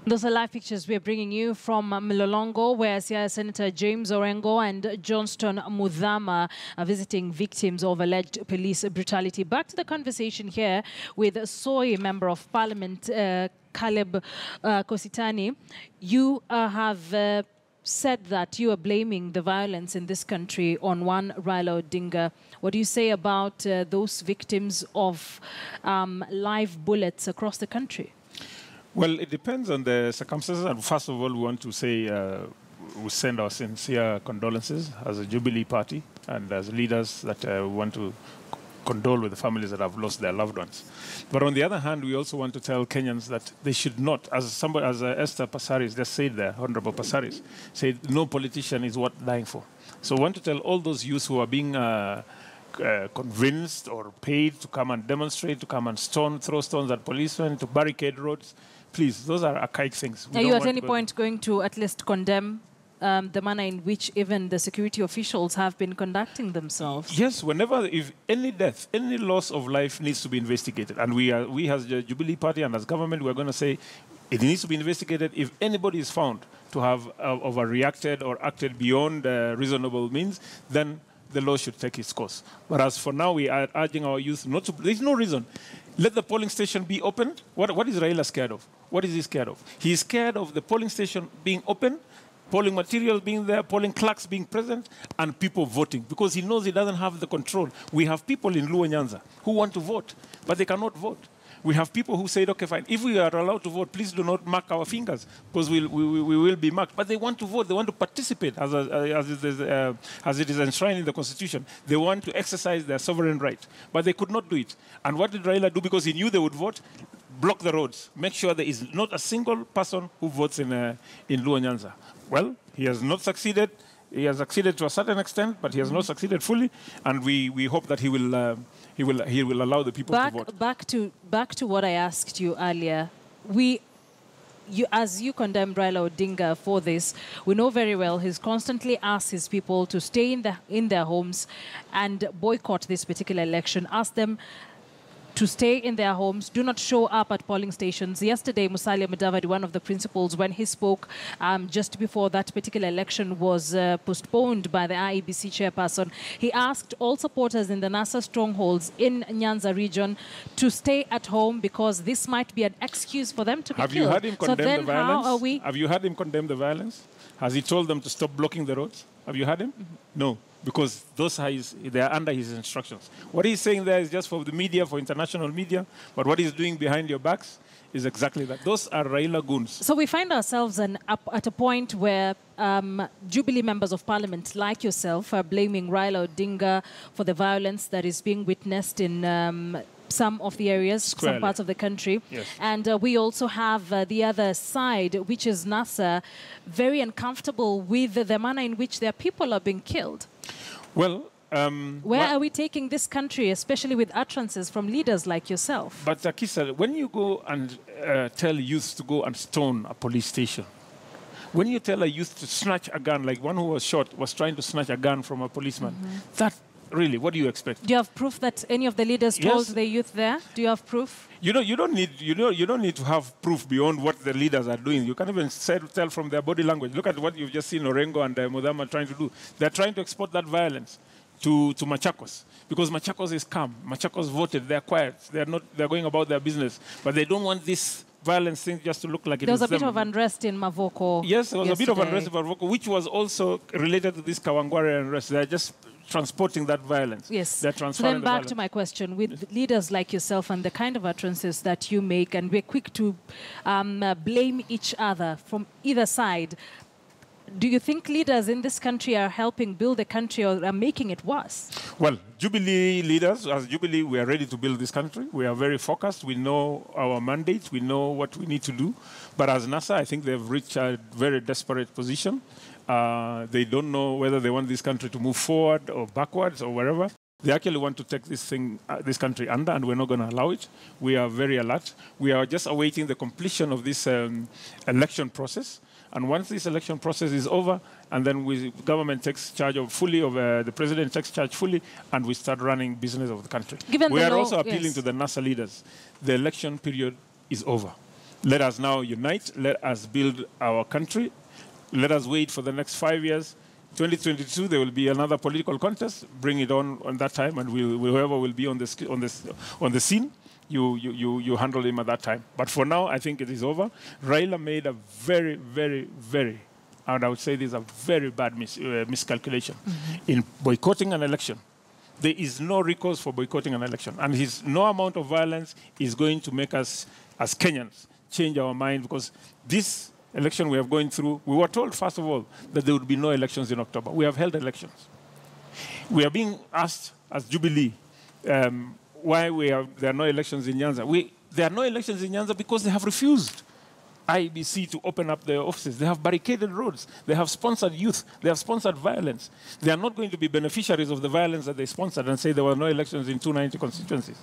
Those are live pictures we're bringing you from Mlolongo, where Senator James Orengo and Johnston Muthama are visiting victims of alleged police brutality. Back to the conversation here with Soy Member of Parliament, Caleb Kositany. You have said that you are blaming the violence in this country on one Raila Odinga. What do you say about those victims of live bullets across the country? Well, it depends on the circumstances. And first of all, we want to say we send our sincere condolences as a Jubilee party and as leaders that we want to condole with the families that have lost their loved ones. But on the other hand, we also want to tell Kenyans that they should not, as Esther Passaris just said there, Honorable Passaris, said no politician is worth dying for. So we want to tell all those youths who are being convinced or paid to come and demonstrate, to come and throw stones at policemen, to barricade roads. Please, those are archaic things. Are you at any point going to at least condemn the manner in which even the security officials have been conducting themselves? Yes, if any death, any loss of life needs to be investigated. And we as the Jubilee Party and as government, we're going to say it needs to be investigated. If anybody is found to have overreacted or acted beyond reasonable means, then the law should take its course. But as for now, we are urging our youth not to. There's no reason. Let the polling station be opened. What is Raila scared of? What is he scared of? He is scared of the polling station being open, polling materials being there, polling clerks being present, and people voting, because he knows he doesn't have the control. We have people in Luo Nyanza who want to vote, but they cannot vote. We have people who said, okay, fine, if we are allowed to vote, please do not mark our fingers, because we will be marked. But they want to vote. They want to participate, as it is enshrined in the Constitution. They want to exercise their sovereign right. But they could not do it. And what did Raila do? Because he knew they would vote, block the roads, make sure there is not a single person who votes in Luo Nyanza. Well, he has not succeeded. He has succeeded to a certain extent, but he has not succeeded fully. And we hope that he will allow the people to vote. Back to what I asked you earlier. As you condemn Raila Odinga for this, we know very well he's constantly asked his people to stay in their homes and boycott this particular election. Ask them to stay in their homes, do not show up at polling stations. Yesterday, Musalia Mudavadi, one of the principals, when he spoke just before that particular election was postponed by the IEBC chairperson, he asked all supporters in the NASA strongholds in Nyanza region to stay at home because this might be an excuse for them to be killed. Have you heard him condemn the violence? How are we? Have you heard him condemn the violence? Has he told them to stop blocking the roads? Have you heard him? Mm-hmm. No. Because they are under his instructions. What he's saying there is just for the media, for international media, but what he's doing behind your backs is exactly that. Those are Raila goons. So we find ourselves at a point where Jubilee members of parliament like yourself are blaming Raila Odinga for the violence that is being witnessed in some of the areas, some parts of the country. Yes. And we also have the other side, which is NASA, very uncomfortable with the manner in which their people are being killed. Well, where are we taking this country, especially with utterances from leaders like yourself? But Akisa, when you go and tell youth to go and stone a police station, when you tell a youth to snatch a gun, like one who was shot was trying to snatch a gun from a policeman, that really, what do you expect? Do you have proof that any of the leaders told the youth there? Do you have proof? You don't need to have proof beyond what the leaders are doing. You can even tell from their body language. Look at what you've just seen Orengo and Muthama trying to do. They're trying to export that violence to Machakos, because Machakos is calm. Machakos voted. They're quiet. They're going about their business, but they don't want this violence thing just to look like it is them. There was a bit of unrest in Mavoko. Yes, there was a bit of unrest in Mavoko, which was also related to this Kawangware unrest. They're just transporting that violence. Yes. They're transferring so then back to my question, with leaders like yourself and the kind of utterances that you make, and we're quick to blame each other from either side, do you think leaders in this country are helping build the country or are making it worse? Well, Jubilee leaders, as Jubilee, we are ready to build this country. We are very focused. We know our mandate. We know what we need to do. But as NASA, I think they've reached a very desperate position. They don't know whether they want this country to move forward or backwards or wherever. They actually want to take this country under, and we're not going to allow it. We are very alert. We are just awaiting the completion of this election process. And once this election process is over, and then government takes charge the president takes charge fully, and we start running business of the country. We are also appealing to the NASA leaders. The election period is over. Let us now unite. Let us build our country. Let us wait for the next 5 years. 2022, there will be another political contest. Bring it on that time, and whoever will be on the scene, you handle him at that time. But for now, I think it is over. Raila made a very, very, very, and I would say this, a very bad miscalculation in boycotting an election. There is no recourse for boycotting an election, and no amount of violence is going to make us, as Kenyans, change our mind, because this election we are going through, we were told, first of all, that there would be no elections in October. We have held elections. We are being asked as Jubilee why there are no elections in Nyanza. There are no elections in Nyanza because they have refused IEBC to open up their offices. They have barricaded roads. They have sponsored youth. They have sponsored violence. They are not going to be beneficiaries of the violence that they sponsored and say there were no elections in 290 constituencies.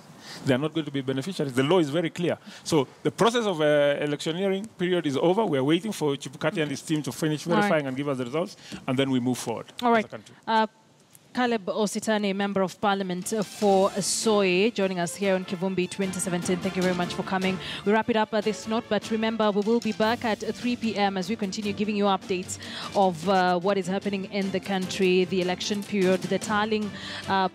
They are not going to be beneficiaries. The law is very clear. So the process of electioneering period is over. We are waiting for Chibukati and his team to finish verifying and give us the results, and then we move forward as a country. Caleb Kositany, Member of Parliament for Soy, joining us here on Kivumbi 2017. Thank you very much for coming. We wrap it up at this note, but remember, we will be back at 3 p.m. as we continue giving you updates of what is happening in the country, the election period, the tallying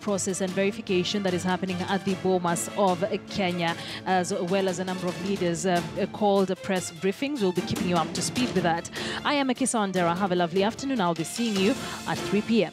process and verification that is happening at the Bomas of Kenya, as well as a number of leaders called press briefings. We'll be keeping you up to speed with that. I am Akisa Ondera. Have a lovely afternoon. I'll be seeing you at 3 p.m.